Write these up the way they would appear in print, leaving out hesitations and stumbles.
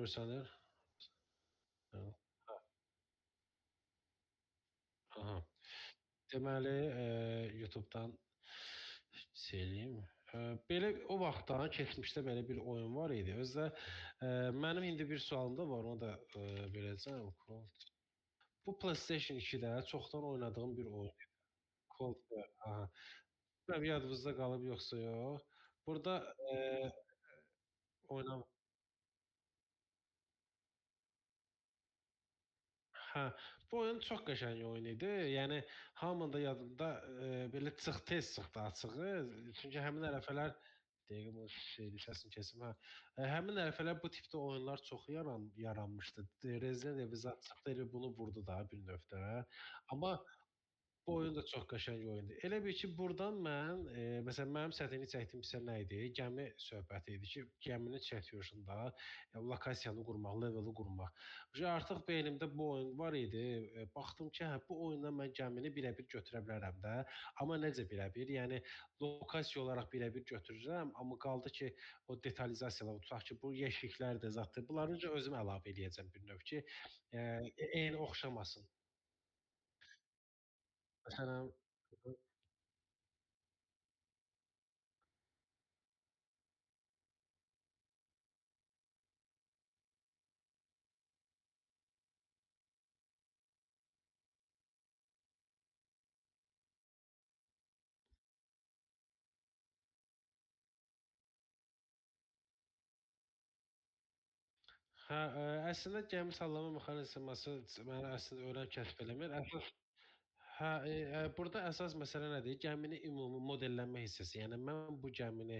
görsənir? Hə, aha. Deməli, YouTubedan eləyim. Belə o vaxtdan keçmişdə belə bir oyun var idi. Özdə mənim indi bir sualım da var, onu da verəcəm. Bu PlayStation 2-də çoxdan oynadığım bir oyun idi. Cold War. Aha. Bilmirəm yadınızda qalıb yoxsa yox. Burada oynam Hə, bu oyun çox qəşəng oyun idi. Yəni hamının da yadında belə tez çıxdı açığı. Çünki həmin ərəfələr dəqiqə bu şeydi, səsini kəsim. Hə. Həmin ərəfələr bu tipdə oyunlar çox yaranmışdı. Resident Evil zad çıxdı, elə bunu vurdu da bir növdə. Amma bu oyun da çox qəşəng oyundur. Elə bil ki, burdan mən, məsələn, mənim çətinlik çəkdiyim hissə nə idi? Gəmi söhbəti idi ki, gəminin çəkilişində lokasiyanı qurmaq, leveli qurmaq. Artıq beynimdə bu oyun var idi. Baxdım ki, hə, bu oyundan mən gəmini birəbir götürə bilərəm də. Amma necə birəbir? Yəni lokasiya olaraq birəbir götürürəm, amma qaldı ki, o detalizasiyalar, tutaq ki, bu yeşiklərdir, zətdir. Bunları necə özüm əlavə eləyəcəm bir növ ki, eyni oxşamasın. Məsələn, hə, əslində gəmi sallama mexanizması mənə əslində önəm kəsb eləmir. Hə, burda əsas məsələ nədir? Gəminin ümumi modellənmə hissəsi. Yəni mən bu gəmini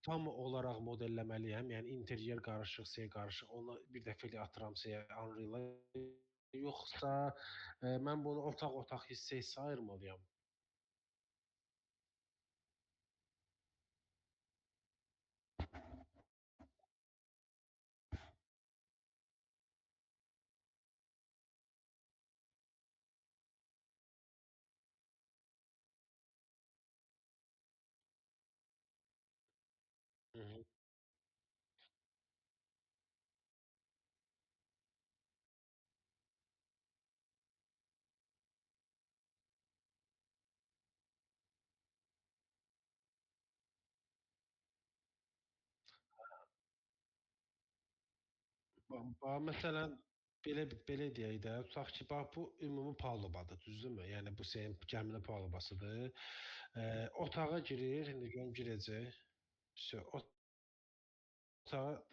tam olaraq modelləməliyəm. Yəni interyer qarışıq, şey qarışıq. Onu bir dəfə elə atıram şeyə, Unreal-a. Yoxsa mən bunu otaq-otaq hissə-hissə ayırmalıyam? Hı hı. Məsələn, belə deyək də, tutaq ki, bax bu ümumi palıbadır, düzdürmü? Yəni bu senin gəminin palubasıdır. Otağa girir, indi görüm girəcək. Otağa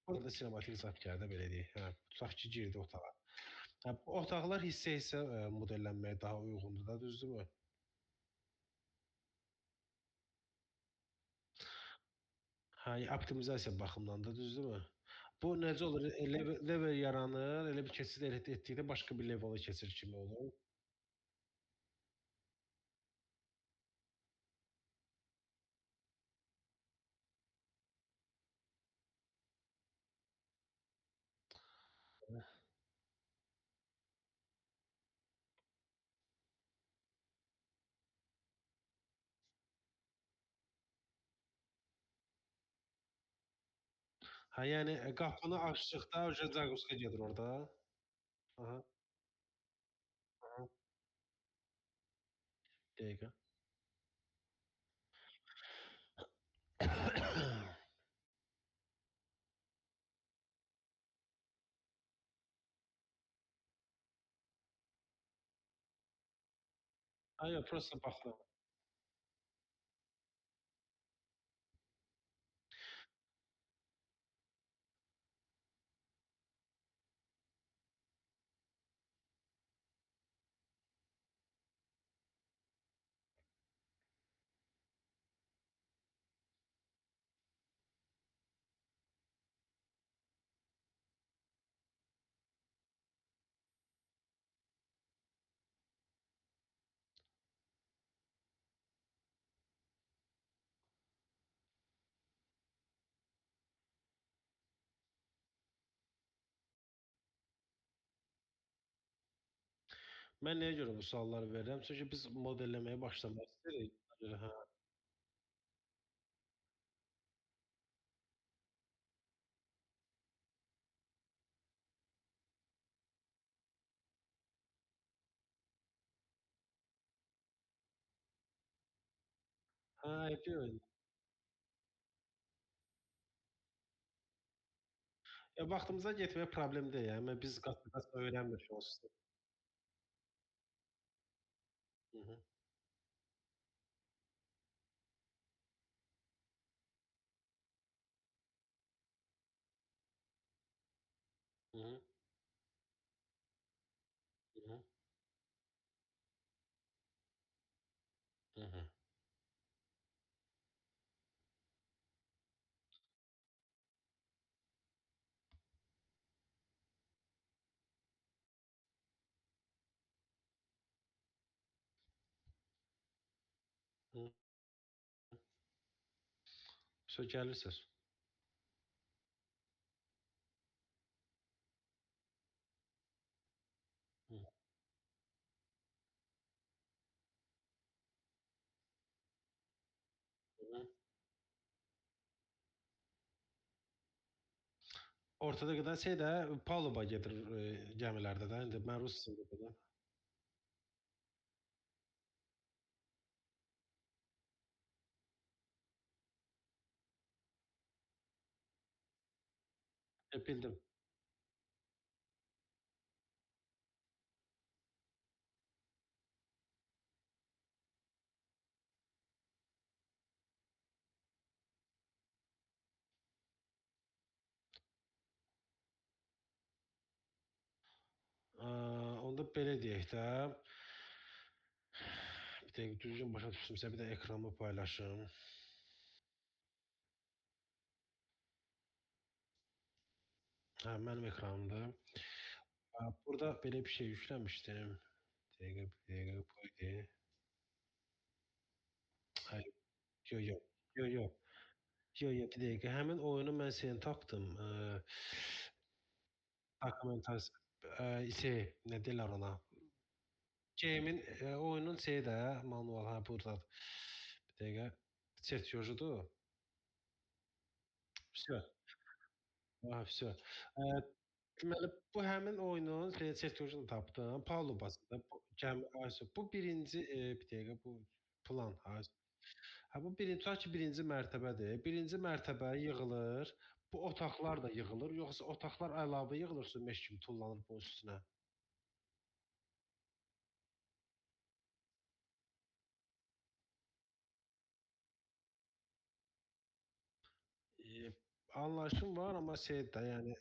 burada sinematik zad belə deyək. Hə, tutaq ki, girdi otağa. Hə, bu otaqlar hissə-hissə modellənməyə daha uyğundur da, düzdürmü? Hə, optimizasiya baxımından da, düzdürmü? Bu necə olur? Level yaranır, elə bir keçid etdikdə başqa bir levela keçir kimi olur. Hə, yəni qapını açdıqda Jaqovska gedir orda. Aha, aha. Dəqiqə. Ha, yox, prosta baxıram. Mən nəyə görə bu sualları verirəm? Çünki biz modelləməyə başlamaq istəyirik. Hə. Hə, yapıyor. Ya vaxtımıza getmək problem deyil. Yəni biz qaça-qaça öyrənmirik onsuz da. Hı hı. Hı hı. Hı hı. Hı hı. Hı. Gəlir səs. Hı hı. Ortada qadan şey də paluba gedir, gəmilərdə də. İndi mən rus dilində də. Bildim. Onda belə deyək də, bir dəqiqə düzgün başa düşdümsə, bir də ekranımı paylaşım. Hə, mənim ekranımdır. Burada belə bir şey yükləmişdim. Bir dəqiqə bu idi. Hayır, yo, yo. Yo, yo. Yo, yo, bir dəqiqə. Həmin oyunu mən səni tapdım. Dokumentas şey, nə deyirlər ona? Game'in, oyunun şeyi də manual, hə, burdadır. Bir dəqiqə. Çertyojudur. Vsyo. Ha, vsyo. Deməli, bu həmin oyunun çertyojunu tapdım. Palubasıdır. Bu gəmi bu birinci bir dəqiqə bu plan. Hə, bu birinci tutaq ki, birinci mərtəbədir. Birinci mərtəbə yığılır. Bu otaqlar da yığılır, yoxsa otaqlar əlavə yığılır, sonra meş kimi tullanır bunun üstünə? Anlayışım var, amma şey də, yəni.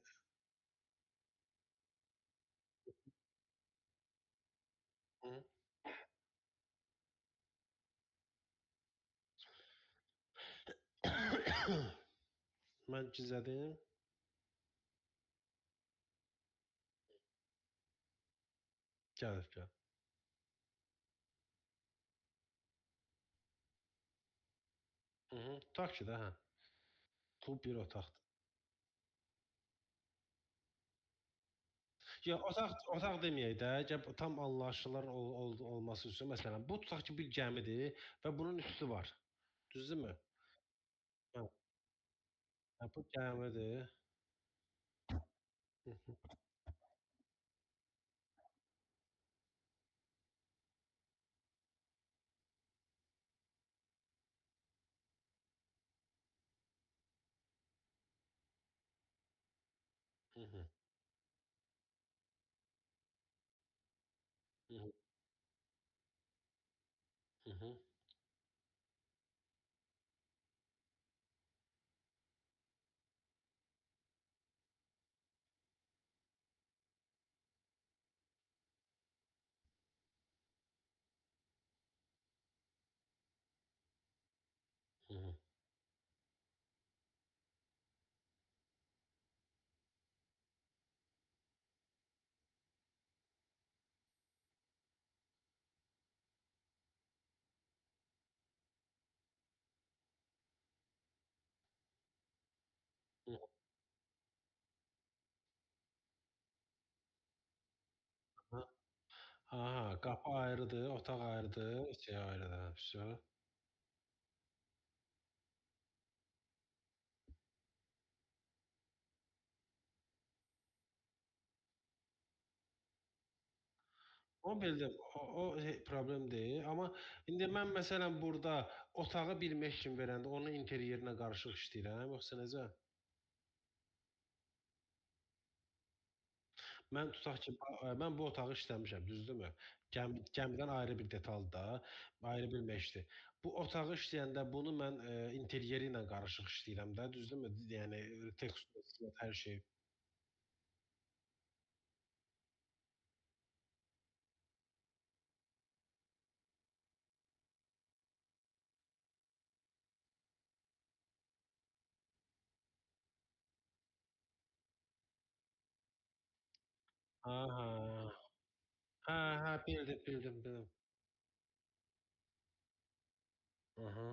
Hı. Mən gizlədim. Gəlir, gəl. Tutaq ki də, hə. Bu bir otaqdır. Ya, otaq deməyək də, gəl tam anlaşılır olması üçün, məsələn, bu tutaq ki, bir gəmidir və bunun üstü var. Düzdürmü? Hə, hə, bu gəmidir. Hı hı, hı hı, hı hı, hı hı, hı hı, Aha, qapı ayrıdır, otaq ayrıdır, şey ayrıdır. Vəsə. Onu bildim. O problem deyil. Amma indi mən məsələn burda otağı 25 kimi verəndə onun interyerinə qarışıq işləyirəm, yoxsa necə? Mən tutaq ki, mən bu otağı işləmişəm, düzdürmü? Gəmidən ayrı bir detalda, ayrı bir meşdir. Bu otağı işləyəndə bunu mən, interyeri ilə qarışıq işləyirəm də, düzdürmü? Yəni tekstur, hər şey. Aha. Hə, hə, bildim, bildim, bildim. Aha.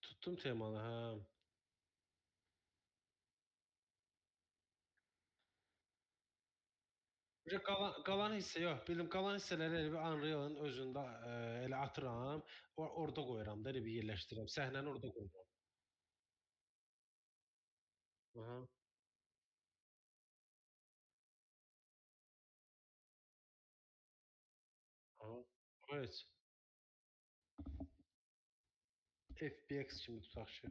Tutdum temanı, hə. Qalan hissə yox, bildim, qalan hissələri elə bir Unreal-ın özündə, elə atıram, orda qoyuram da, elə bir yerləşdirirəm. Səhnəni orda qoyuram. Aha, aha. Evet. FBX kimi tutaq ki.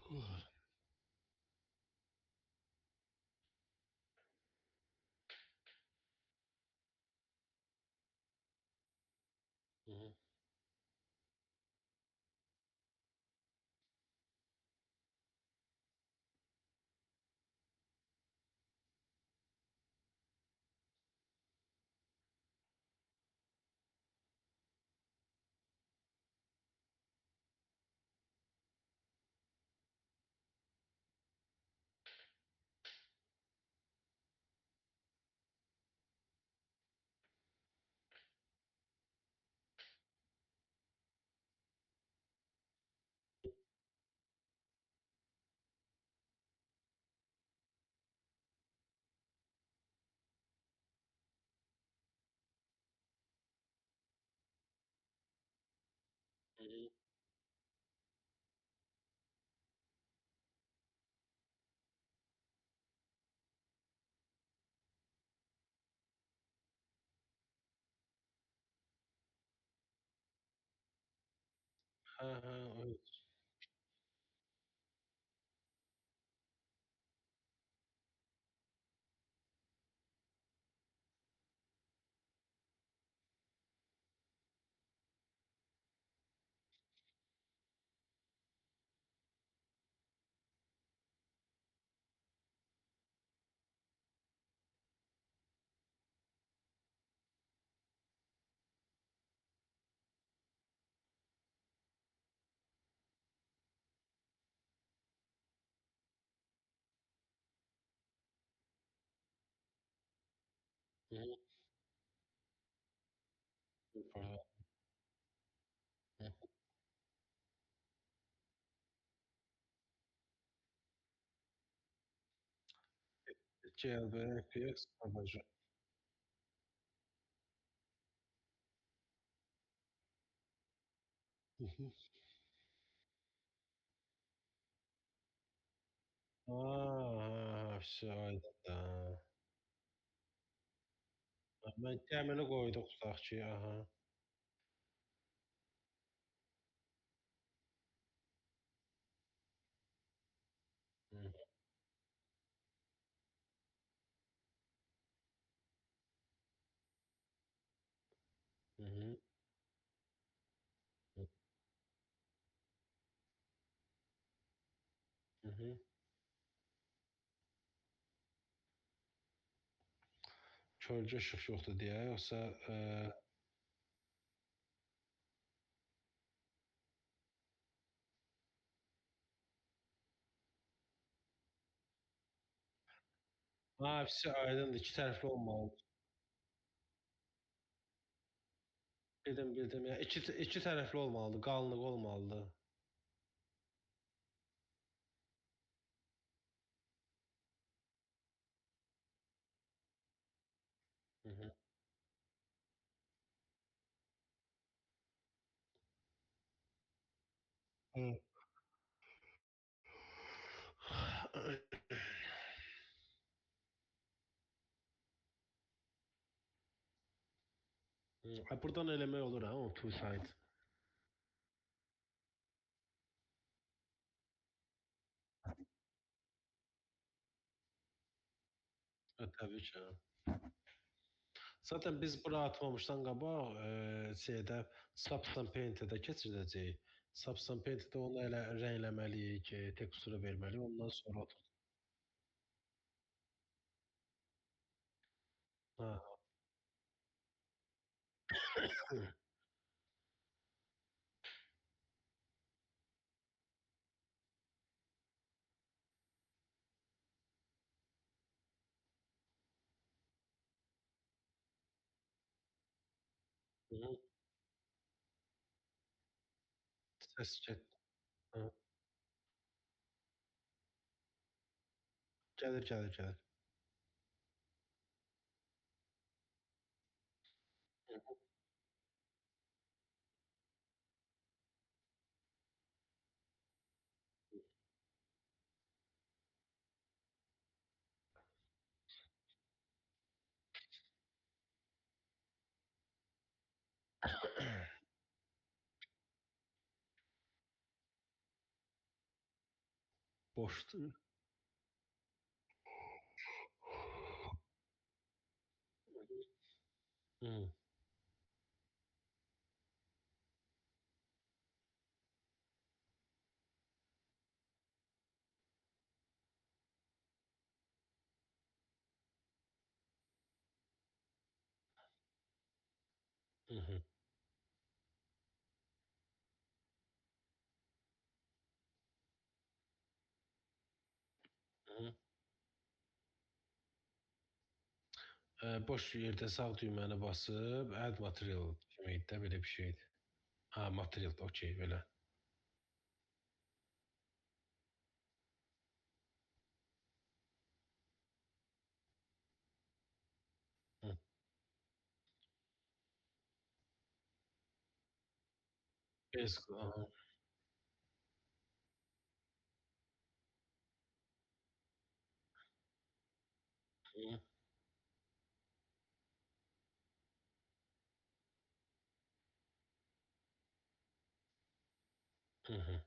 Hı hı. Hı hı. Hə, hə, evet. Hı hı. Hı hı. CLB, FPX, tabanca. Hı hı. A, ha, vəsə, aydındır. Mən gəmini qoyduq tutaq ki, aha. Hı hı. Hı hı. Hı hı. Kölgə işıq yoxdur deyə, yoxsa, Hepsi aydındır, 2 tərəfli olmalıdır. Bildim, bildim. Yəni iki tərəfli olmalıdır, qalınlıq olmalıdır. Hı hı. Hı. Burdan eləmək olur ha, o two side. Təbii ki. Zaten biz bura atmamışdan qabaq, şeydə Substance Paint-də keçirdəcəyik. Substance Paint-də onu elə rəngləməliyik, teksturu verməliyik, ondan sonra atırıq. Hə. Hı hı. Səs get. Hı. Gəlir, gəlir, gəlir. Hı Boşdur. Hı. Hı hı. Hı hı. Boş yerdə sağ düyməni basıb add material kimi idi də, belə bir şeydir. Material, okey, belə. Hı. Basic, aha. Hı. Hı hı.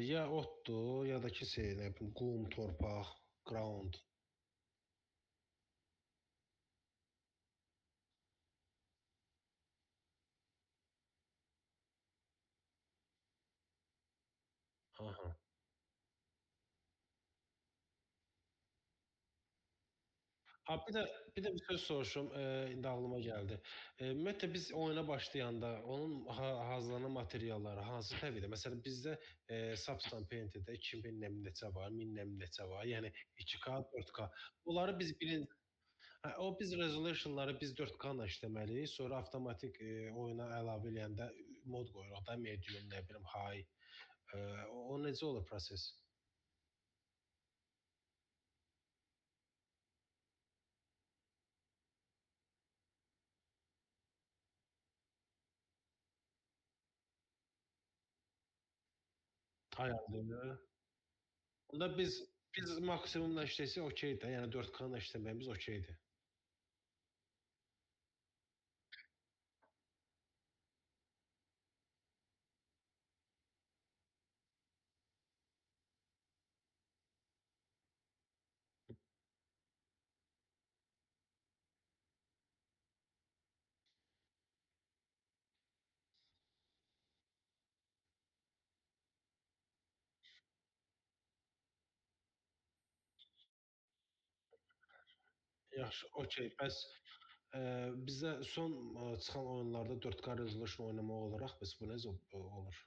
Ya otdur, ya da ki şey, nə bilim, qum, torpaq, ground. Aha. Bir də bir söz soruşum, indi ağlıma gəldi. Ümumiyyətlə biz oyuna başlayanda onun hazırlanan materialları hansı səviyyədə? Məsələn, bizdə Substance Paint-də 2000 nə bilim neçə var, 1000 nə bilim neçə var, yəni 2K, 4K. Bunları biz biz resolution'ları biz 4K-la işləməliyik, sonra avtomatik oyuna əlavə eləyəndə mod qoyuruq da, medium, nə bilim, high. O necə olur proses? Ayarlayır. Onda biz maksimumla işləsək okey də, yəni 4K-la işləməyimiz okeydir. Yaxşı, okey. Bəs bizə son çıxan oyunlarda 4K resolution oynamaq olaraq bəs bu necə olur?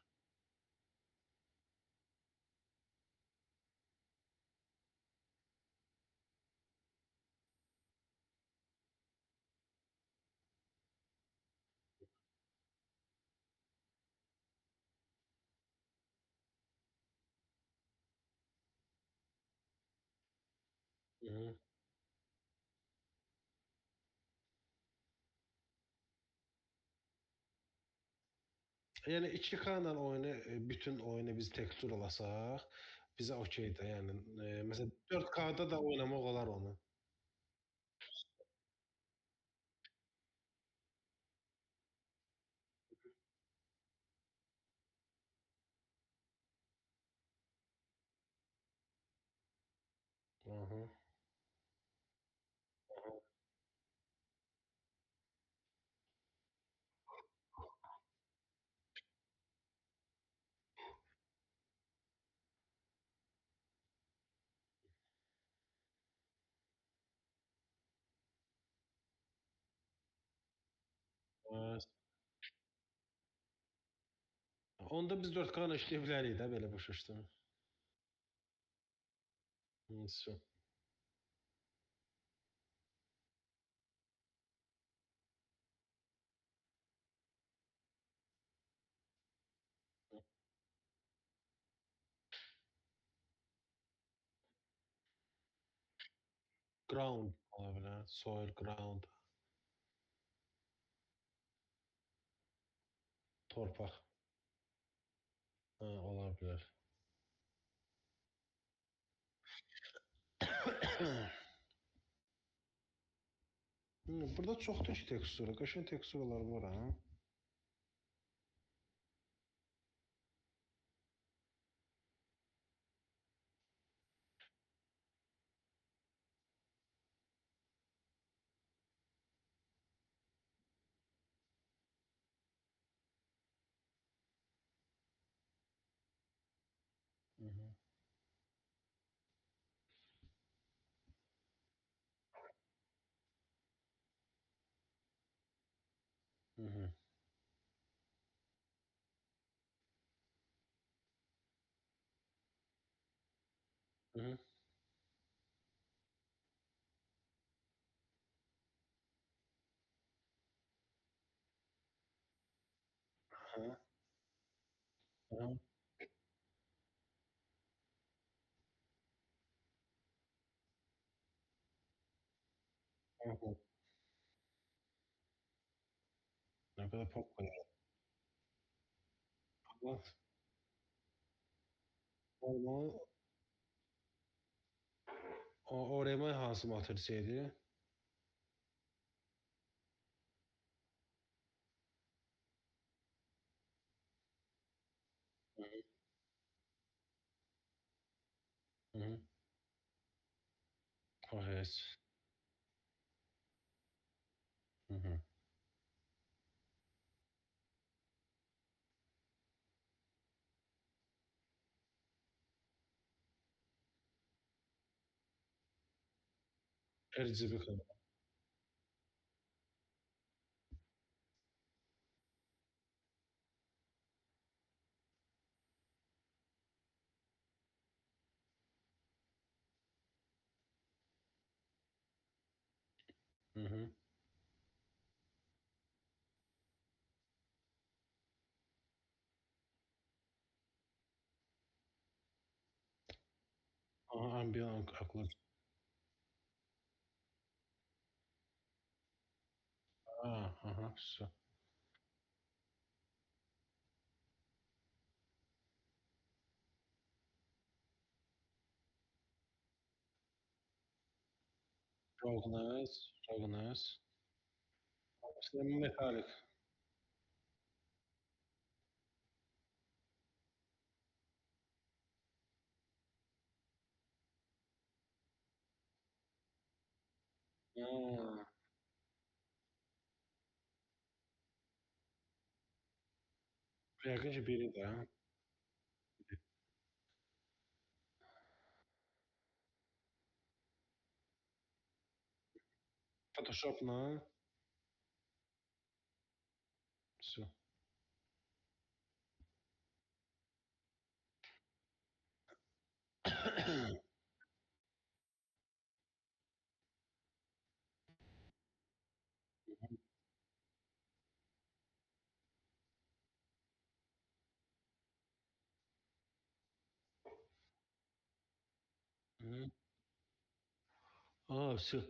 Hı hı. Yəni 2K-la oyunu, bütün oyunu biz teksturlasaq, bizə okeydir. Yəni, məsələn 4K-da da oynamaq olar onu. Hı hı. Hı hı. Onda biz 4K-la işləyə bilərik də belə başa düşdüm. Vəssalam. Ground ola bilər, soil ground, torpaq. Hə, ola bilər. Burda çoxdur ki tekstura, qəşəng teksturalar var ha. Hı hı. Hı hı. Hı hı. Hı. Hı. Hı hı. Nə qədər pop qoyuram. Allah, normal o Orema hansı matrisa idi? Hı hı. Hı hı. O heç. Hı hı. RGB kadar. Hı hı. Aha, ambient akıllı. Aha, güzel. Rogness, Rogness. İşte metalik. Ha, yəqin ki biri də. Photoshopla. Все. Hı. Всё.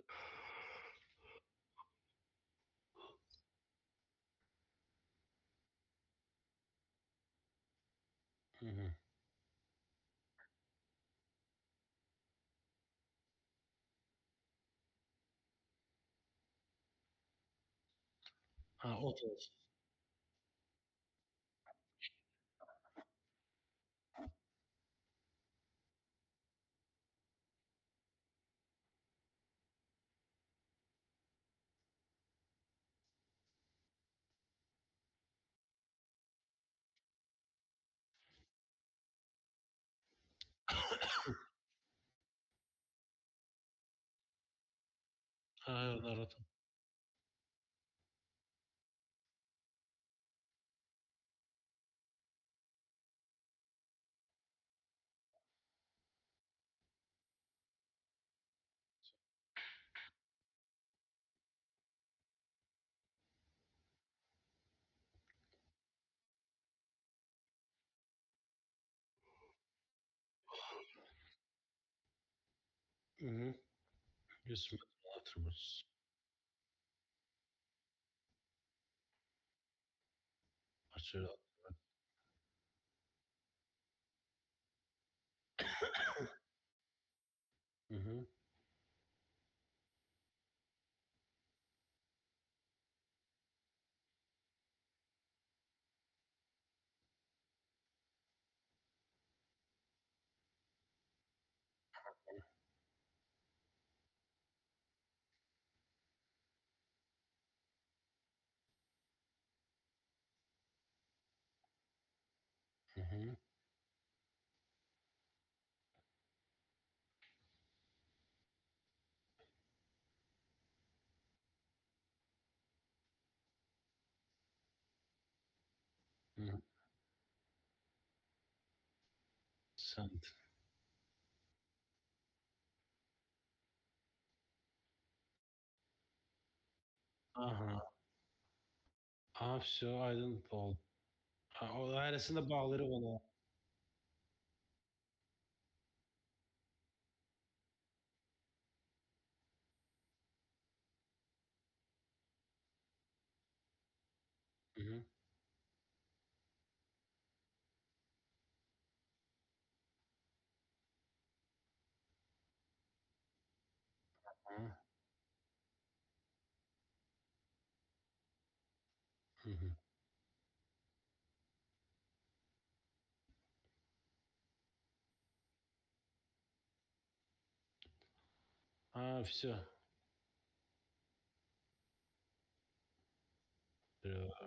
Мгм. Ot olsun. Narod. Mhm. Just afterwards. Açıyor. Mhm. Mhm. Mhm. Sant. Aha. Всё, aydın oldu. O hərəsini də bağlayırıq ona. Mhm. Hı. Hı hı. Всё.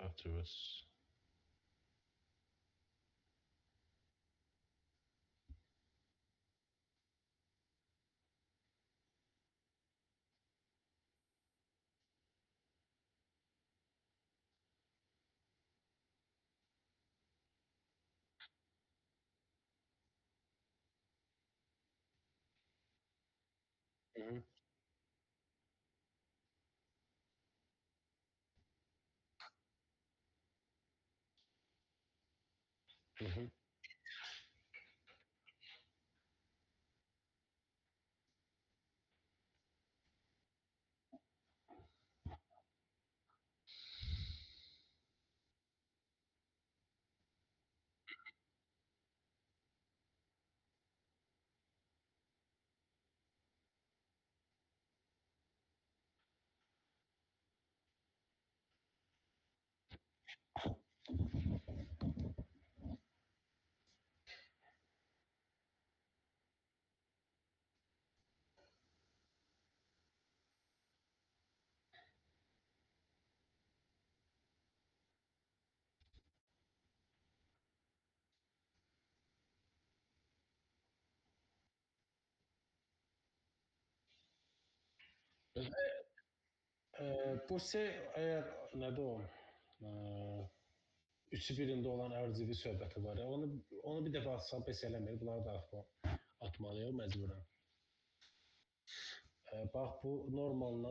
Afterwards. Mhm. Mhm. Bu əgər nədir o? Eee, üçü birində olan RGB söhbəti var ya, onu bir dəfə atsam pes eləmir. Bunları da atmalıyam məcburən. Bax bu normalla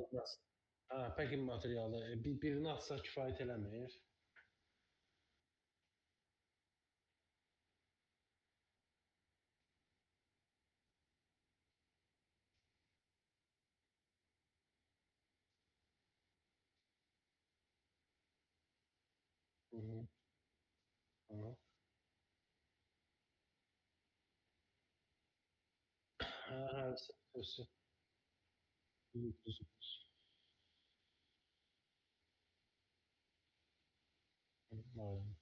packing materialı birini atsaq kifayət eləmir. Hı hı. Hı. Ha, ha, sözü. Aynen.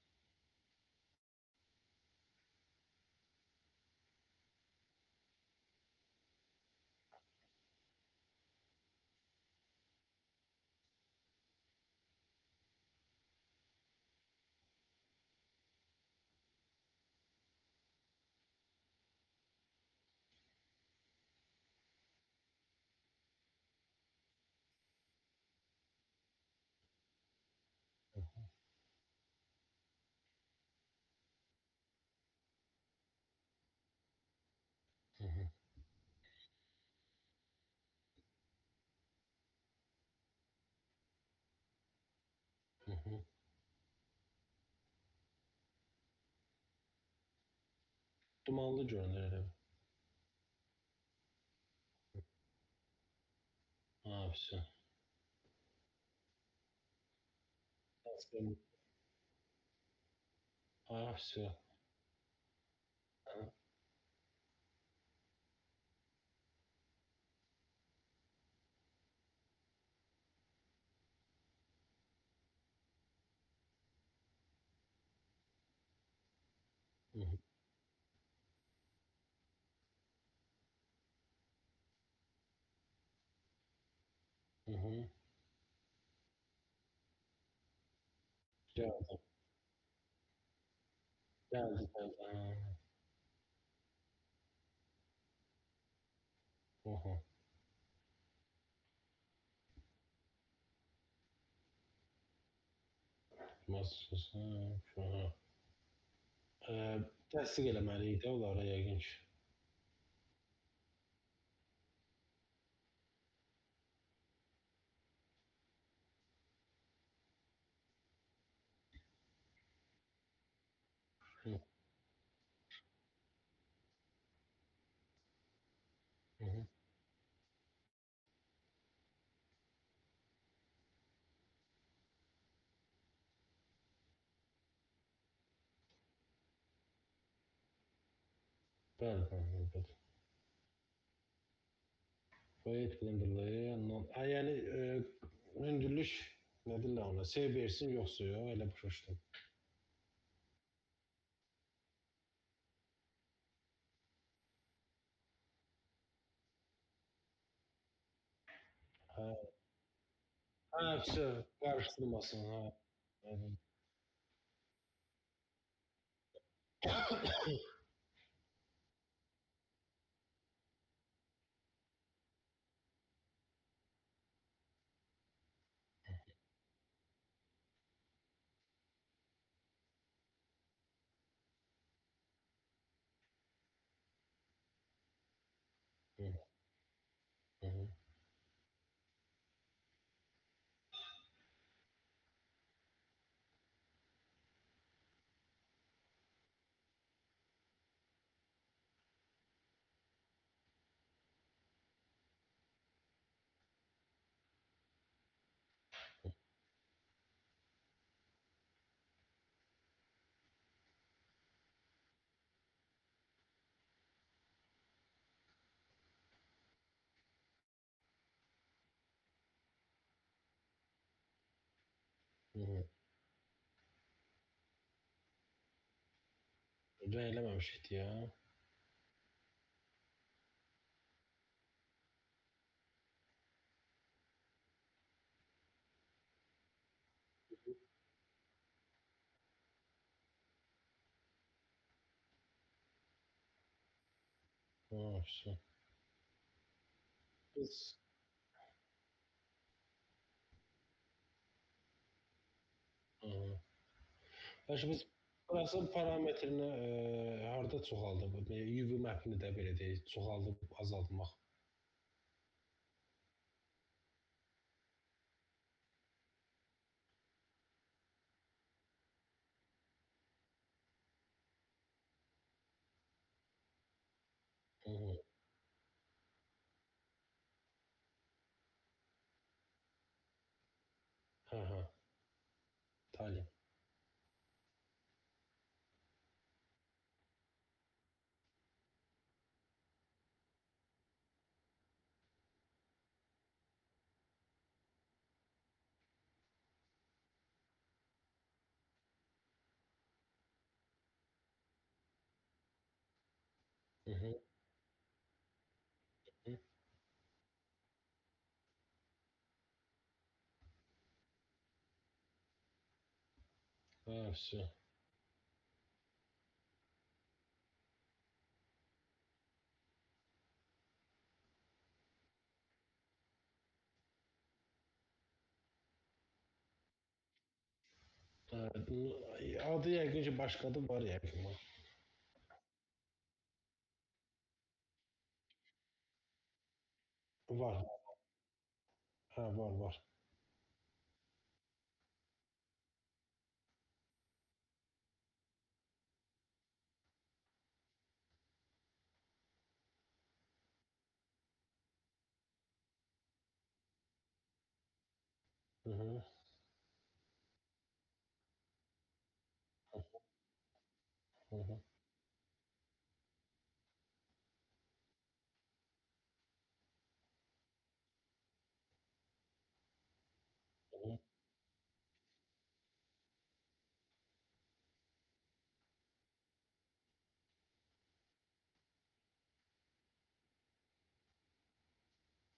Hı hı. Hı hı. Dumanlı görünür elə bil. Ha, всё. Aslan. Ha, всё. Ha. Hı hı. Hı hı. Geldi. Geldi, geldi. Ha. Hı hı. Masuz. Ha, ha. Təsdiq eləməli idi onlara yəqin ki. Hı hı. Hı. Bəli, bəli, bəli. Fayət Blenderlaya non yəni, hündürlük nə deyirlər ona, sev versin yoxsa yox, elə başa düşdüm. Hə, hə, vəsə qarışdırmasın, hə. Aydın. Hı, hı hı, hı hı. Ödəyə eləməmişikdi ya. Ha, vəsə. Biz hı hı. Bəs biz burasının parametrini, harda çoxaldıb? UV mapini də belə deyək, çoxaldıb azaldmaq. Hı hı. Hə, hə. Tallin. Hı hı. Hı. Ha, всё. Adı yəqin ki, başqadır, var yəqin var. Var. Hə, var, var. Hı hı. Hı hı. Hı hı.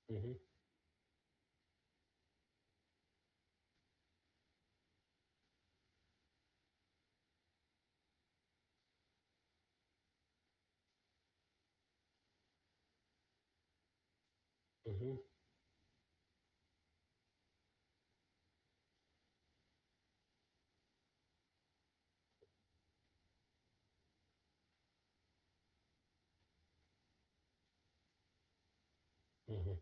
Hı hı. Hı hı. Hı hı.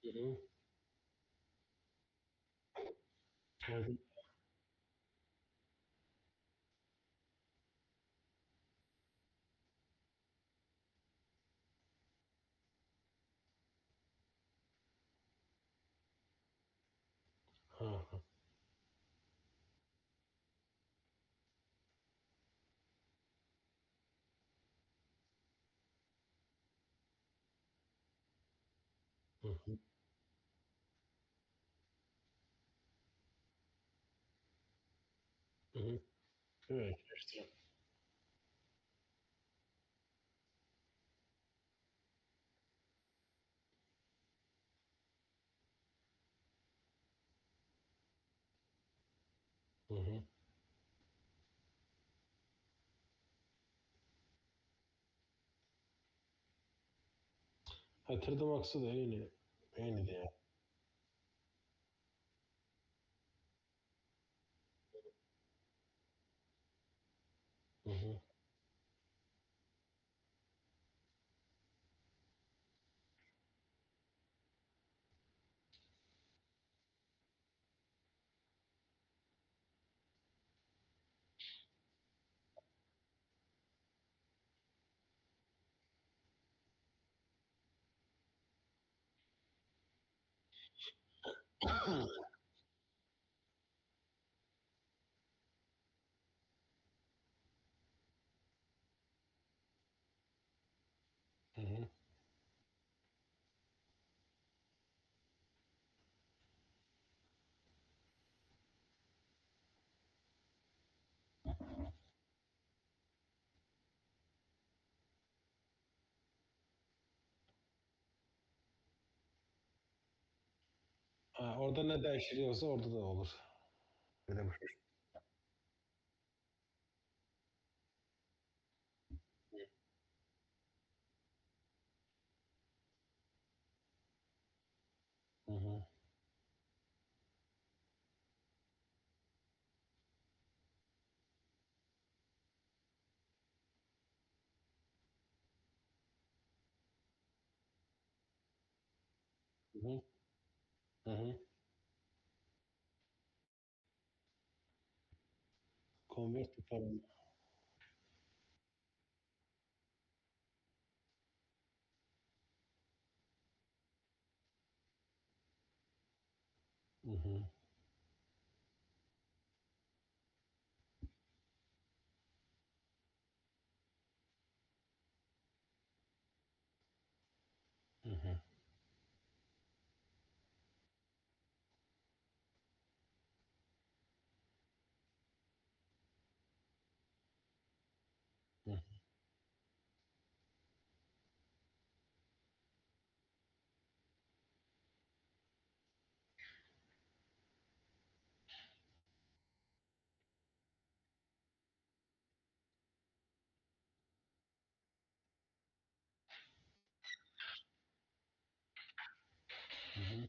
Hı hı. Aydın. Ha, ha. Hı hı. Hı hı. Evet, işte. Hı hı. Hatırlamaksa da eyni, eynidir yəni. Hı hı. Hı hı. Ha, orada nə dəyişiklik olsa orada da olur. Belə bir şey. Hı hı. hı, hı hı. Convert yaparım. Hı hı, hı hı, hı hı,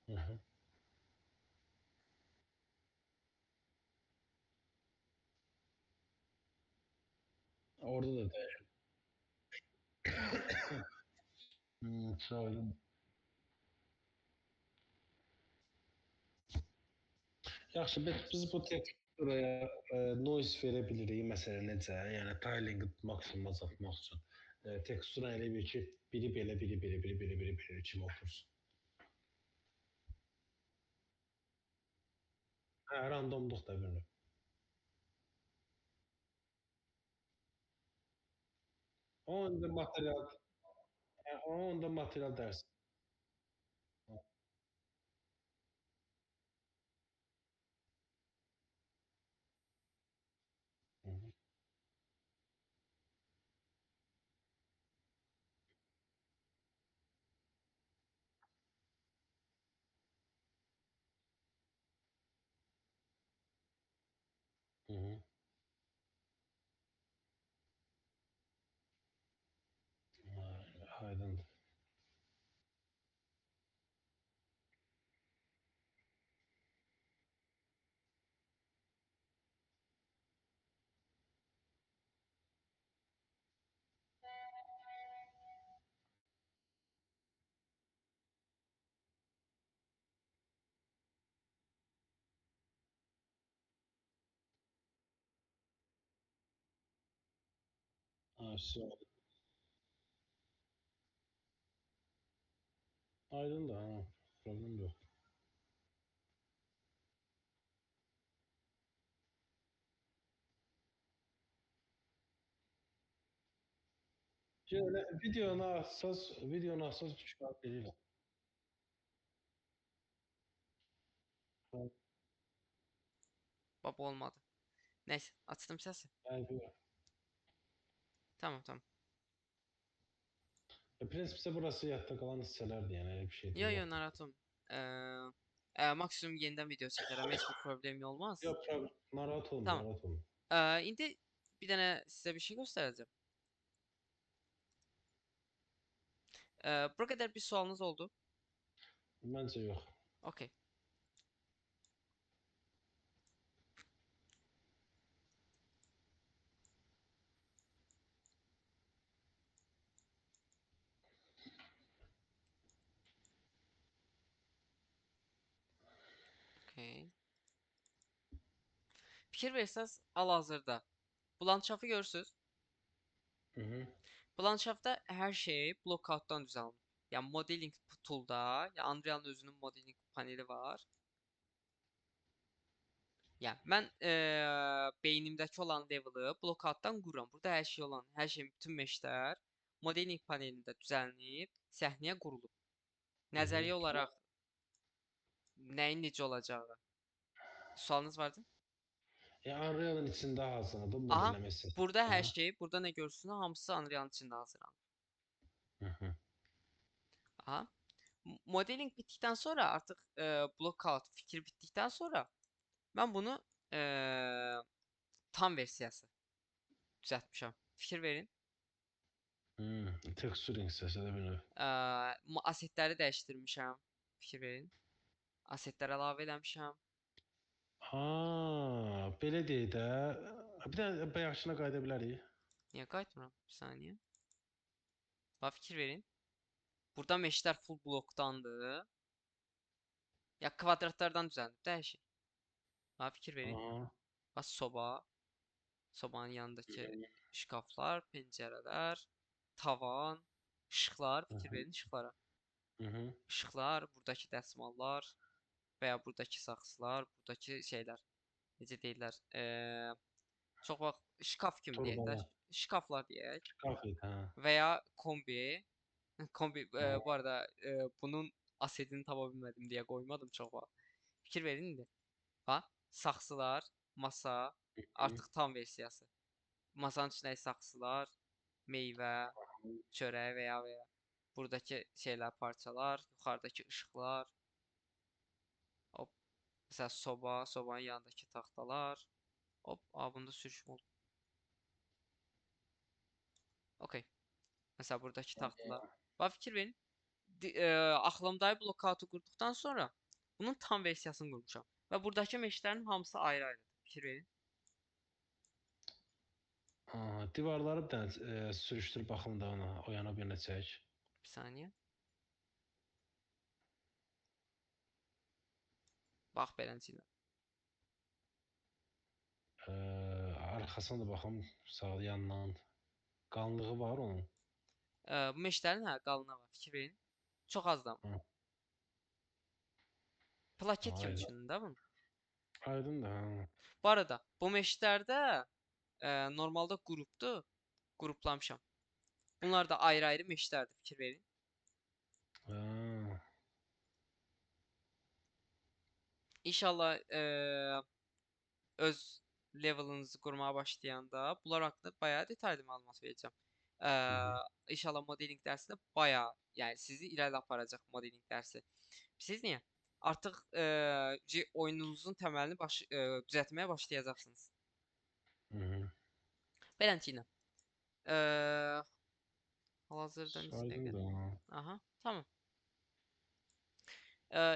hı hı. Orada da değil. Söyle. Yaxşı, biz bu teksturaya noise verə bilirik. Məsələn necə? Yəni tilingi maksimuma azaltmaq üçün. Tekstura elə bir ki, biri belə, biri belə, biri belə, biri belə kimi otursun. Hə, randomluq da bir növ. Onda material, hə, onda material dərsi. Hı hı, hı hı. Aydındır. Ha, aydındır, ha. Problem yox. Yəni videona əsas çıxart edirəm. Hə, Baba olmadı. Neyse açtım sesi. yəni, Tamam tamam. prinsipcə burası yadda qalan hissələrdir, yəni elə bir şey də Yo yo yoxdur. narahat olma. Maksimum yeniden video çekerim. Hiçbir problem olmaz. Yox, narahat olma, Tamam. narahat olma. İndi bir tane size bir şey göstereceğim. Bu kadar bir sualınız oldu. Məncə yox. Okey. Okey. Fikir verirseniz hal-hazırda. Bu landşafı görürsünüz. Hı hı, Bu landşafta her şey Blockout'tan düzenlenir. Yani modeling tool'da, ya Unreal'ın özünün modeling paneli var. Yani ben beynimdəki olan level'ı Blockout'dan qururam. Burada hər şey olan, hər şey bütün meshlər modeling panelində düzənləyib səhnəyə qurulub. hı hı. Nəzəriyyə olaraq nəyin necə olacağı sualınız vardı? Unreal'ın içində hazırladım Aha, modelləmə hissəsi. burada hər Aha. şey, burada nə görürsünüz, hamısı Unreal'ın içində hazırlanıb. Hı hı. Aha. Modeling bitdikdən sonra artıq Blockout fikir bitdikdən sonra mən bunu e, tam versiyası düzəltmişəm. Fikir verin. Texturing hissəsi də bir növ. Asetləri dəyişdirmişəm. Fikir verin. Asetlər əlavə eləmişəm. Ha, belə deyək də. Bir dənə bayaqçına qayıda bilərik. Niyə qayıtmıram? Bir saniyə. Bax fikir verin. Burada meşlər full blokdandır. Ya kvadratlardan düzəlib də hər şey. Bax fikir verin. Aha. Bax soba. Sobanın yanındakı şkaflar, pəncərələr, tavan, işıqlar. Hı Fikir hı. verin işıqlara. Hı hı. İşıqlar, buradakı dəsmallar və ya buradakı saxsılar, buradakı şeylər. Necə deyirlər? Çox vaxt şkaf kimi deyək də. Torbalar. Şkaflar deyək. Şkaf idi, hə. Və ya kombi. Kombi Aha. bu arada bunun asedini tapa bilmədim deyə qoymadım çox vaxt. Fikir verin indi. Bax, saxsılar, masa, Hı. artıq tam versiyası. Masanın üstündəki saxsılar, meyvə, çörək və ya buradakı şeylər, parçalar, yuxarıdakı işıqlar. Hop, məsələn soba, sobanın yanındakı taxtalar. Hop, bunda sürüşmə oldu. Okay. Məsələn buradakı taxtalar. Bax fikir verin. Axlımdakı blokautu qurduqdan sonra bunun tam versiyasını qurmuşam. Və buradakı meşlərin hamısı ayrı-ayrıdır. Fikir verin. Aha, divarları bir dənə sürüşdür baxım da ona, o yana bir çək. Bir saniyə. Bax beləncə. Arxasına da baxım, sağ yandan. Qalınlığı var onun. Bu meşlərin qalınlığı var. Fikir verin. Çox azdır. Hı. Plaket kimi Aydın. düşünün də bunu. Aydın da, hə. Bu arada bu meşlərdə normalda qrupdur. Qruplamışam. Bunlar da ayrı-ayrı meşlərdir. Fikir verin. Ha. İnşallah öz level'ınızı qurmağa başlayanda bunlar haqqında bayağı detallı məlumat verəcəm. Hı. İnşallah modeling dərsində bayağı, yəni sizi irəli aparacaq modeling dərsi. Siz niyə? Artıq oyununuzun təməlini düzəltməyə başlayacaqsınız. Hı. Beləncə. Hal-hazırda neçə Aydın dəqiqədir? da. Aha, tamam.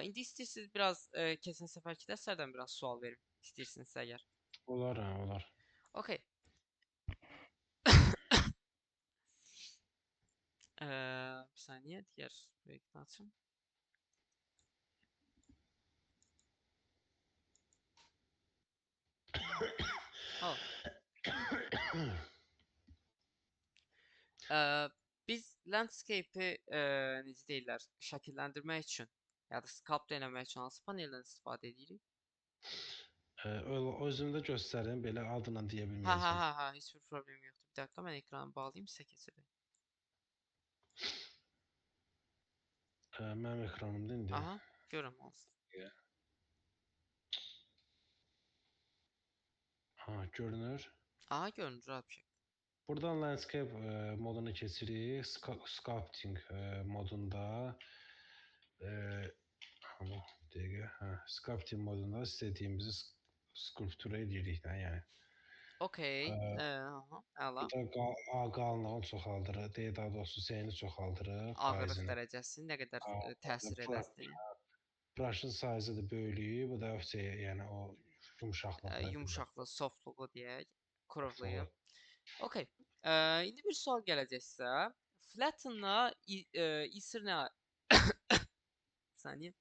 İndi istəyirsiniz biraz keçən səfərki dərslərdən biraz sual verim. İstəyirsinizsə əgər. Olar, hə, olar. Okay. Bir saniyə, digər proyektini açım. Al. Biz landscape'i necə deyirlər, şəkilləndirmək üçün ya da sculpt eləmək üçün hansı paneldən istifadə edirik? Özümdə göstərim, belə adla deyə Ha, bilməyəcəm. heç bir problem yoxdur. Bir dəqiqə, mən ekranı bağlayım, sizə keçirim. Mənim ekranımda indi. Aha, görürəm olsun. Ha, görünür. Aha, görünür, rahat bir şəkildə. Buradan landscape moduna keçirik. Sculpting modunda amma dəqiqə, hə, sculpting modunda istədiyimizi skulptura edirik də, yəni. Okay, aha, əla. Burada qalınlığını çoxaldırıq, daha doğrusu şeyini çoxaldırıq, Ağırlıq faizini. dərəcəsini nə qədər təsir edəsin. Brush'ın sayını da böyüyüb, bu da yəni o yumşaqlığı. Yumşaqlığı, softluğu deyək, kurovluğu. Soğuk. Okay. İndi bir sual gələcək sizə. Flatten'la Easer nə? Bir saniyə.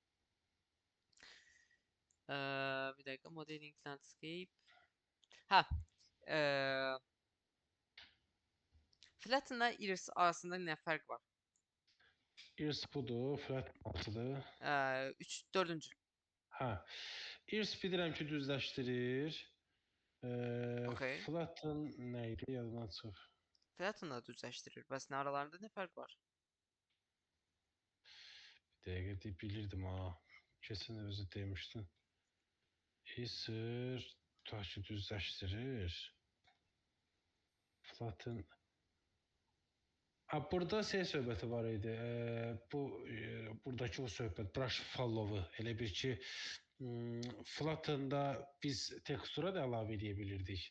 Bir dəqiqə, modeling landscape. Hə. Flatten'la Easer arasında nə fərq var? Irs budur, flat altıdır. 4-cü. Hə. Irs bilirəm ki, düzləşdirir. Okay. Flatten nə idi? Yadımdan çıxıb. Flatten'la düzləşdirir. Bəs nə aralarında nə fərq var? Bir dəqiqə bilirdim ha. Keçən də özü demişdin. Iser tutaq ki, düzləşdirir. Flatten. Ha, burada söhbəti var idi. Buradakı o söhbət, brush follow-u. Elə bir ki, Flatten'da biz tekstura da əlavə edə bilirdik.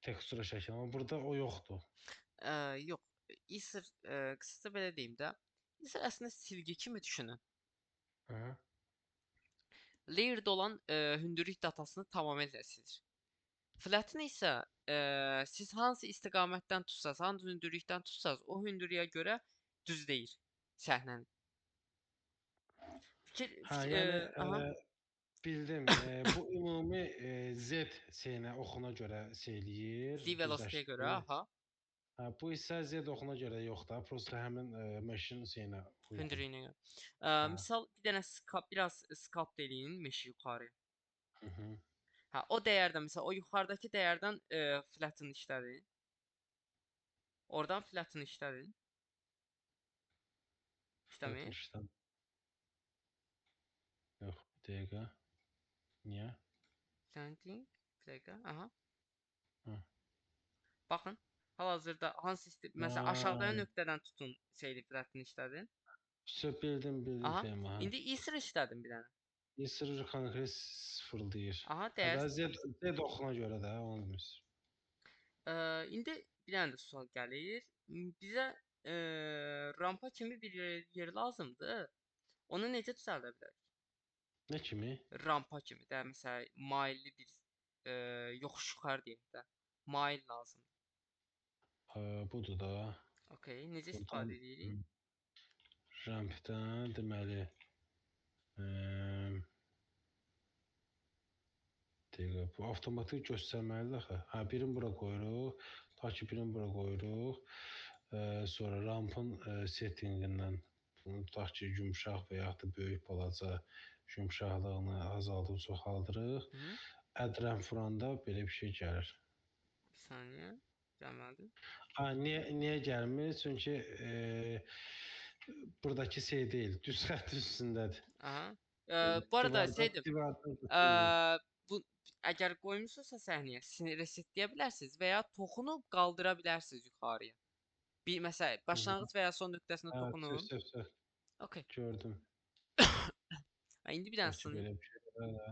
Tekstura şəkli, amma burada o yoxdur. Yox. Easer, qısaca belə deyim də. Easer əslində silgi kimi düşünün. Layer'da olan hündürlük datasını tamamilə silir. Flatını isə siz hansı istiqamətdən tutsaz, hansı hündürlükdən tutsaz, o hündürlüyə görə düzləyir səhnəni. Ha, yəni Aha, bildim. Bu ümumi Z şeyinə oxuna görə şey eləyir, D velocityyə görə, düzləşdirir. aha, Ha, bu isə Z oxuna görə yox da, prosta həmin meşin şeyinə uyğun. hündürlüyünə görə. Ha, Misal bir dənə biraz skalpt eləyin meşə yuxarı. hı hı. Hə, o dəyərdən məsələn o yuxarıdakı dəyərdən flatını işlədin. Oradan flatını işlədin. Fiyatın İşləmir. işləm. Yox, bir dəqiqə. Niyə? Planting. Bir dəqiqə. Aha. Hı. Baxın. Hal-hazırda hansı məsələn aşağıdakı Ha, nöqtədən tutun şeyli flatını işlədin. bildim Aha. Fehmi, ha. İndi İsr işlədim bir dənə. Yesir konkret sıfırlayır. Aha, Ha dəyər da sıfır. Z oxuna görə də onu demişsən. İndi bir dənə də sual gəlir. Bizə rampa kimi bir yer lazımdır. Onu necə düzəldə bilərik? Nə kimi? Rampa kimi də məsələn mailli bir yoxuş yuxarı deyək də. Mail lazımdır. Budur da. Okay, necə Buradan istifadə edirik? rampdən deməli dəqiqə, bu avtomatik göstərməlidir axı. Ha, birini bura qoyuruq, ta ki birini bura qoyuruq. Sonra rampın settingindən bunu tutaq ki, yumşaq və yaxud da böyük balaca yumşaqlığını azaldıb çoxaldırıq. Hı -hı. Add ramp vuranda belə bir şey gəlir. Bir saniyə. Gəlmədi. Ha, niyə gəlmir? Çünki buradakı şey deyil, düz xətt üstündədir. Aha. Bu arada şeydir. Divardan götürməyib. Eee, bu əgər qoymusunuzsa səhnəyə, resetləyə bilərsiniz və ya toxunub qaldıra bilərsiniz yuxarıya. Bir məsəl Hı hı. başlanğıc və ya son nöqtəsinə Ha, toxunun. söz. Okay. Gördüm. Ha, indi bir dənə Bəlkə sınayım. belə bir şey var da.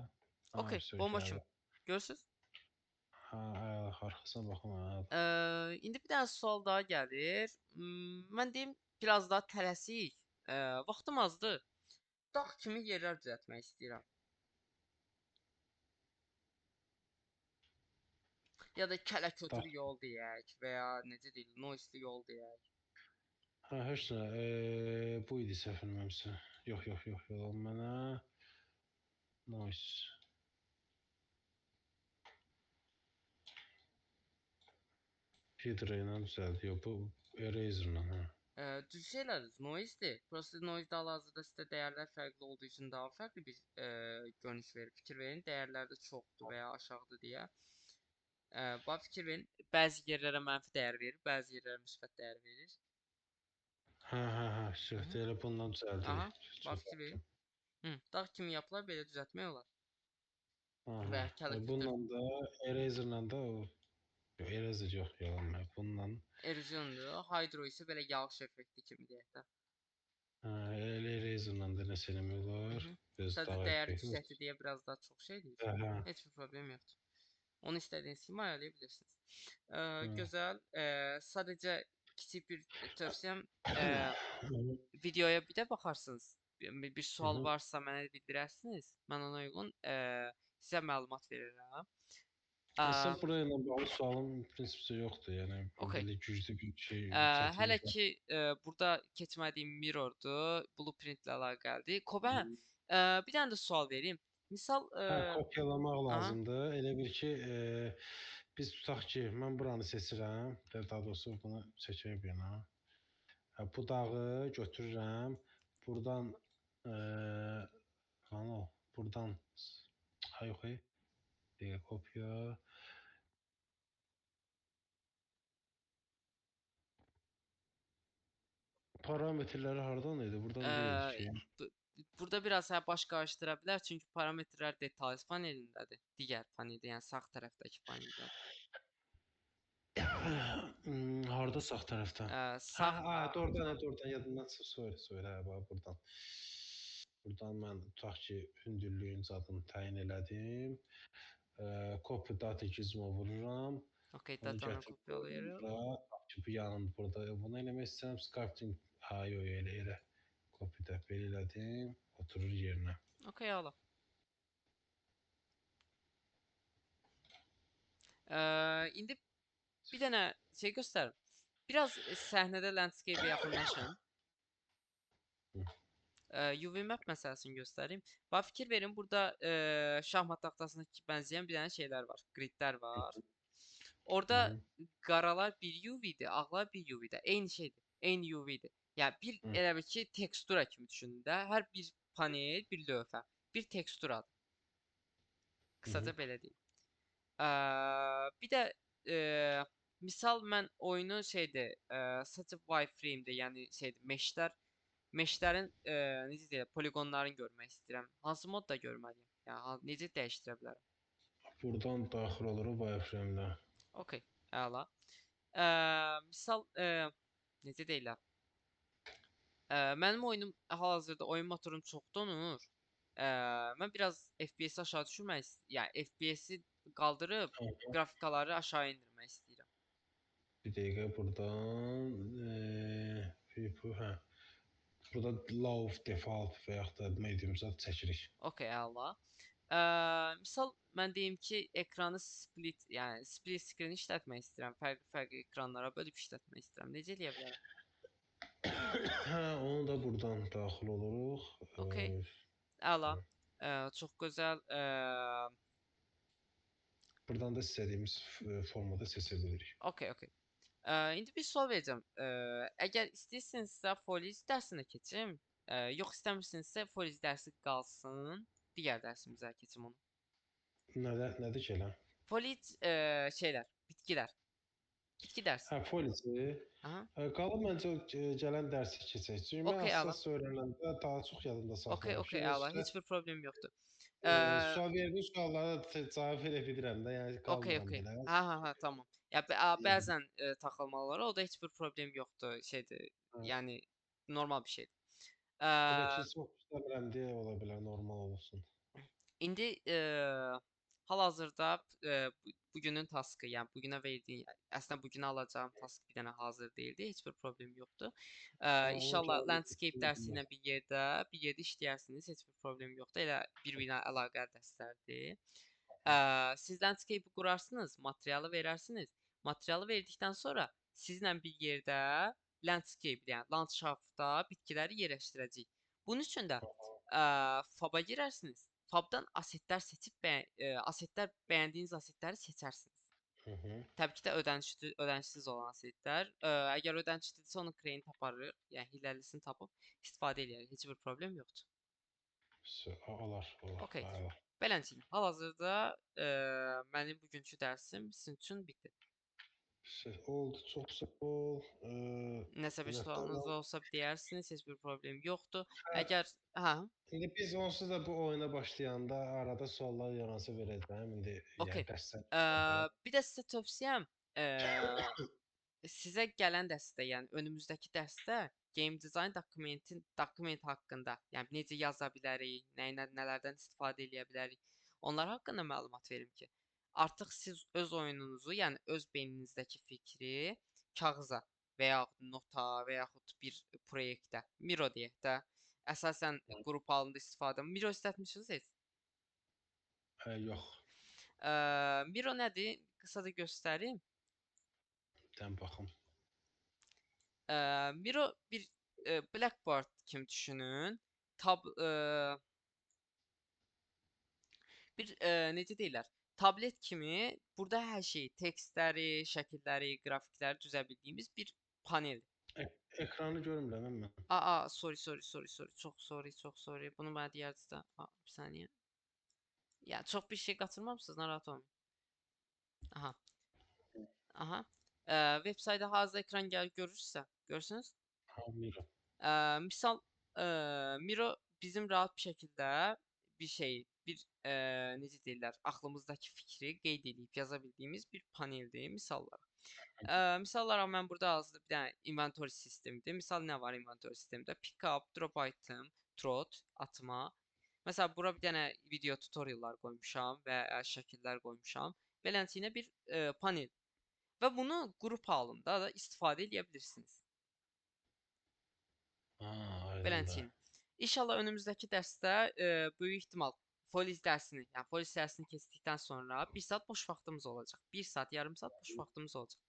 Ha, Okay, bomba kimi. söykədi. Görürsüz? Ha, arxasına baxın, ha. İndi bir dənə sual daha gəlir. Mən deyim biraz daha tələsik. Vaxtım azdır. Dağ kimi yerlər düzəltmək istəyirəm. Ya da kələkötür Bax. yol deyək və ya necə deyil, noisli yol deyək. Ha, heç nə. Bu idi səhv bilmirəmsə. Yox, yalan mənə. Nice. Filtre ilə düzəldi. Yox, bu eraser ilə, ha. Düz şeyləriz, noise-dir. Prosta noise-da hal-hazırda sizdə dəyərlər fərqli olduğu üçün daha fərqli bir görünüş verir. Fikir verin, dəyərlərdə çoxdur və ya aşağıdır deyə. Bax fikir verin, bəzi yerlərə mənfi dəyər verir, bəzi yerlərə müsbət dəyər verir. Ha, Hı səhv -hı. elə bundan Aha, düzəldirik. bax Çox fikir verin. yaxşı. Dağ kimi yapılar belə düzəltmək olar. Və Aha. ya kələkötür Bununla da eraserlə də o yox, eraser yox, yalan mən. Bununla erozyondur. Hydro isə belə yağış effekti kimi deyək də. ha, elə eraserlə də nəsə eləmək Hı olar. -hı. Biraz Sadəcə daha dəyər effektiv. yüksəkdir deyə biraz daha çox şey deyir. Hə. Heç bir problem yoxdur. Onu istədiyiniz kimi ayarlaya bilirsiniz. Hə. Gözəl. Sadəcə kiçik bir tövsiyəm. Videoya bir də baxarsınız. Bir Hı sual hı. varsa mənə bildirərsiniz. Mən ona uyğun sizə məlumat verirəm. Əslində burayla bağlı sualım prinsipcə yoxdur. Yəni Okay. belə güclü bir şey Hələ çətinlik var. ki burada keçmədiyim mirrordur. Blueprint-lə əlaqəlidir. Kobe, bir dənə də sual verim. Misal, Hə, kopyalamaq aha, lazımdır. Elə bil ki, biz tutaq ki, mən buranı seçirəm, daha doğrusu bunu çəkək bir yana. Hə, bu dağı götürürəm. Burdan hani o, burdan hay yox, deyə kopya. Parametrləri hardan idi? Burdan deyil Eee, ki. bu burada biraz baş qarışdıra bilər, çünki parametrlər details panelindədir. Digər paneldə, yəni sağ tərəfdəki paneldədir. Harda sağ tərəfdə? Hə, Sağ doğrudan yadımdan çıxıb. Sorry, hə, bax burdan. Burdan mən tutaq ki, hündürlüyün zadını təyin elədim. Copy data gizmo vururam. okey, Onu datanı gətirib qoydum kopyalayırıq. bura. Tutaq ki, bu yanında burada bunu eləmək istəyirəm. Scripting, ha, yox, elə. Copy də belə elədim. Oturur yerinə. Okey, ala. İndi bir dənə şey göstərim. Biraz səhnədə landscape-ə yaxınlaşın. UV map məsələsini göstəreyim. Bax fikir verin, burada şahmat taxtasına bənzəyən bir dənə şeylər var. Gridlər var. Orada qaralar bir UV-dir, ağlar bir UV-dir. Eyni şeydir. Eyni UV-dir. Yəni bir elə bil ki, tekstura kimi düşünün də. Hər bir panel, bir lövhə, bir teksturadır. Qısaca belə deyim. Bir də misal mən oyunu şeydir, sadəcə wireframe-də, yəni şeydir, meshlərin necə deyirlər, poliqonlarını görmək istəyirəm. Hansı modda görməliyəm? Yəni necə dəyişdirə bilərəm? Buradan daxil oluruq wireframe-də. Okay, əla. Misal necə deyirlər? Mənim oyunum hal-hazırda oyun motorum çox donur. Mən biraz FPS aşağı düşürmək, yəni FPS-i qaldırıb qrafikaları aşağı endirmək istəyirəm. Bir dəqiqə buradan hə. Burada low default və yaxud da medium zad çəkirik. Okay, əla. Misal mən deyim ki, ekranı split, yəni split screen işlətmək istəyirəm. Fərqli-fərqli ekranlara bölüb işlətmək istəyirəm. Necə eləyə bilərəm? Hə, onu da buradan daxil oluruq. Okay, əla. Çox gözəl. Buradan da istədiyimiz formada seçə bilirik. Okay, okay. İndi bir sual verəcəm. Əgər istəyirsinizsə Foliz dərsinə keçim, yox istəmirsinizsə Foliz dərsi qalsın, digər dərsimizə keçim onu. Nədir ki elə? Foliz şeylər, bitkilər. Bitki dərsi. Hə, folici. Aha. Qalıb məncə gələn dərsi keçək. Çünki mən Okay, əla. əsas öyrənəndə daha çox yadımda Okay, saxlamışam. okay, əla. Heç bir problem yoxdur. Sual verdiyin suallara cavab verə bilirəm də, yəni Okay, qalmıram okay. belə. Ha, tamam. Ya bəzən taxılmalar, o da heç bir problem yoxdur, şeydir. Yəni normal bir şeydir. O da Ə, ki, çox istəmirəm deyə ola bilər, normal olsun. İndi hal-hazırda bugünün taskı, yəni bugünə verdiyin, əslində bugünə alacağım task bir dənə hazır deyildi, heç bir problem yoxdur. Onu İnşallah gəlin landscape dərsi ilə bir yerdə işləyərsiniz, heç bir problem yoxdur. Elə bir-birinə əlaqəli dərslərdir. Siz landscape qurarsınız, materialı verərsiniz. Materialı verdikdən sonra sizlə bir yerdə landscape, yəni landşaftda bitkiləri yerləşdirəcəyik. Bunun üçün də faba girərsiniz. Fabdan asetlər seçib asetlər bəyəndiyiniz asetləri seçərsiniz. Təbii ki də ödənişsiz olan asetlər. Əgər ödənişlidirsə onu crane taparıq, yəni hiləlisini tapıb istifadə edərik. Heç bir problem yoxdur. Olar. Okay. Əla. Beləncə, hal-hazırda mənim bugünkü dərsim sizin üçün bitdi. Oldu, çox sağ ol. Nəsə bir sualınız olsa deyərsiniz, heç bir problem yoxdur. Hə, Əgər İndi biz onsuz da bu oyuna başlayanda arada suallar yaransa verəcəm. İndi okay. yəni qəsdən. Bir də sizə tövsiyəm, sizə gələn dərsdə, yəni önümüzdəki dərsdə game design dokument haqqında, yəni necə yaza bilərik, nələrdən istifadə edə bilərik, onlar haqqında məlumat verim ki, artıq siz öz oyununuzu, yəni öz beyninizdəki fikri kağıza və yaxud nota və yaxud bir proyektdə, Miro deyək də, əsasən qrup halında istifadə. Miro istətmisiniz heç? Yox. Miro nədir? Qısaca göstərim. Dən baxım. Miro bir Blackboard kimi düşünün. Bir necə deyirlər? Tablet kimi burada hər şeyi, tekstləri, şəkilləri, qrafikləri düzə bildiyimiz bir panel. Ekranı görmürəm mən. Sorry. Çox sorry. Bunu mənə deyərdiniz də. Bir saniyə. Ya çox bir şey qaçırmamısınız, narahat olmayın. Aha. Web saytda hazır ekran görürsünüzsə, görürsünüz? Miro. Misal Miro bizim rahat bir şəkildə bir şey, necə deyirlər, axlımızdakı fikri qeyd edib yaza bildiyimiz bir paneldir, misallar. Misallara mən burada hazırda bir dənə inventory sistemidir. Misal nə var inventory sistemdə? Pick up, drop item, trot, atma. Məsələn, bura bir dənə video tutoriallar qoymuşam və şəkillər qoymuşam. Beləncə bir panel. Və bunu qrup halında da istifadə edə bilirsiniz. Beləncə. İnşallah önümüzdəki dərsdə böyük ehtimal polis dərsini, yəni polis dərsini keçdikdən sonra 1 saat boş vaxtımız olacaq. 1 saat, yarım saat boş vaxtımız olacaq.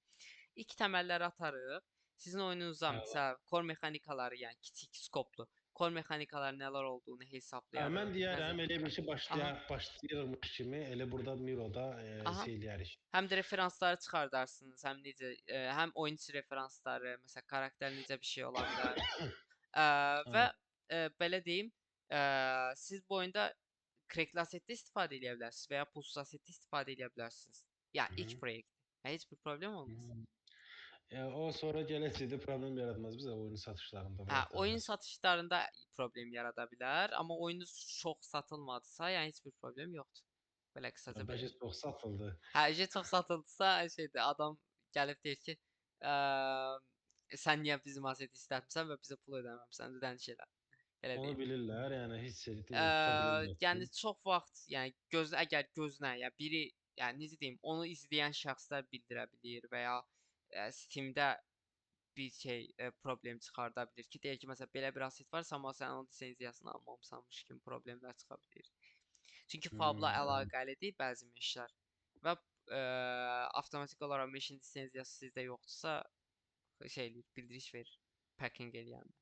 İlk təməlləri atarıq. Sizin oyununuzda Əla. məsələn kor mexanikaları, yəni kiçik skoplu kor mexanikaların nələr olduğunu hesablayarıq. Mən deyərəm, Nəzər. elə bir şey Aha, başlayırmış kimi elə burada Miroda aha. şey eləyərik. Həm də referansları çıxardarsınız, həm necə, həm oyun içi referansları, məsələn, karakter necə bir şey ola bilər. Və Aynen. belə deyim, siz bu oyunda crackli asetdə istifadə edə bilərsiniz və ya pulsuz asetdə istifadə edə bilərsiniz. Ya Hı ilk -hı. proyekt. Heç bir problem olmaz. Hı. O sonra gələcəkdə problem yaratmaz bizə oyun satışlarında Hə, bəlkə də oyun biraz. satışlarında problem yarada bilər, amma oyununuz çox satılmadısa, yəni heç bir problem yoxdur. Belə qısaca belə Bəlkə deyim. çox satıldı. Hə, çox satıldısa şeydir, adam gəlib deyir ki, sən niyə bizim aseti istətmisən və bizə pul ödəməmisən, ödəniş elə. Belə Onu deyim. bilirlər, yəni heç Ə, tuta bilirlər yəni ki. çox vaxt, yəni əgər gözünə, ya biri, yəni necə deyim, onu izləyən şəxslər bildirə bilir və ya Steam-də bir şey problem çıxarda bilir ki, deyir ki, məsələn belə bir aset varsa, amma sən onun lisenziyasını almamısanmış kimi problemlər çıxa bilər. Çünki fabla Anladım. əlaqəlidir bəzi meşlər və avtomatik olaraq meşin lisenziyası sizdə yoxdursa, şey eləyir, bildiriş verir packing eləyəndə.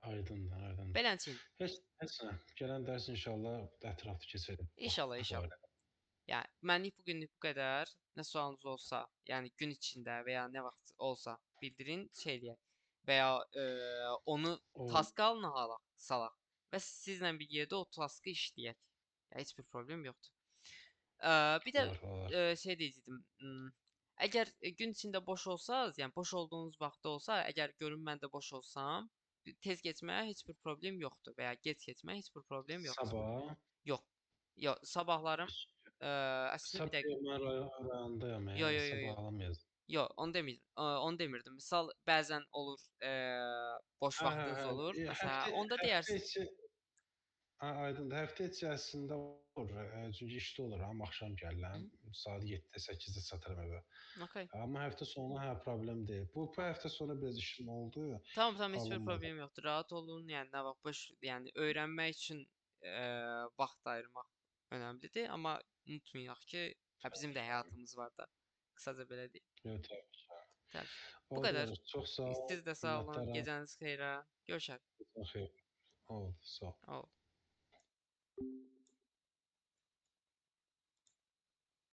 Aydındır, aydındır. Beləncə, Heç nə. Gələn dərs inşallah ətraflı keçərik inşallah, bu inşallah. barədə. Yəni mənlik bu günlük bu qədər. Nə sualınız olsa, yəni gün içində və ya nə vaxt olsa bildirin, şey eləyək. Və ya onu O task alına salaq və sizlə bir yerdə o taskı işləyək. Ya heç bir problem yoxdur. Bir də olar, olar. şey deyəcəydim. Əgər gün içində boş olsanız, yəni boş olduğunuz vaxtda olsa, əgər görün mən də boş olsam, tez keçməyə heç bir problem yoxdur və ya gec keçməyə heç bir problem yoxdur. Sabah, Yox. Yox, sabahlarım əslində bir sabah dəqiqə. mən rayondayam, Yo yəni yo yo yo. sabah alamayız. Yo, onu demirdim. Onu demirdim. Misal bəzən olur, boş Hə, hə, vaxtınız hə. olur. Məsələn, Həftə onda həftə deyərsiniz. içi aydındır. Həftə içərisində olur. Çünki işdə oluram, axşam gəlirəm. Hı, Saat 7-də, 8-də çatıram evə. okay. Amma həftə sonu hə problem deyil. Bu həftə sonu biraz işim oldu, Tamam, tamam, heç bir alınmadı. problem yoxdur. Rahat olun. Yəni nə vaxt boş, yəni öyrənmək üçün vaxt ayırmaq önəmlidir, amma unutmayaq ki, hə, bizim də həyatımız var da. Qısaca belə deyim. Yox, təbii ki. Təbii ki. Bu Oldu, qədər. çox sağ ol. Siz də sağ olun. Minnətdaram. Gecəniz xeyrə. Görüşərik. Xeyir. Oldu, sağ ol. Oldu.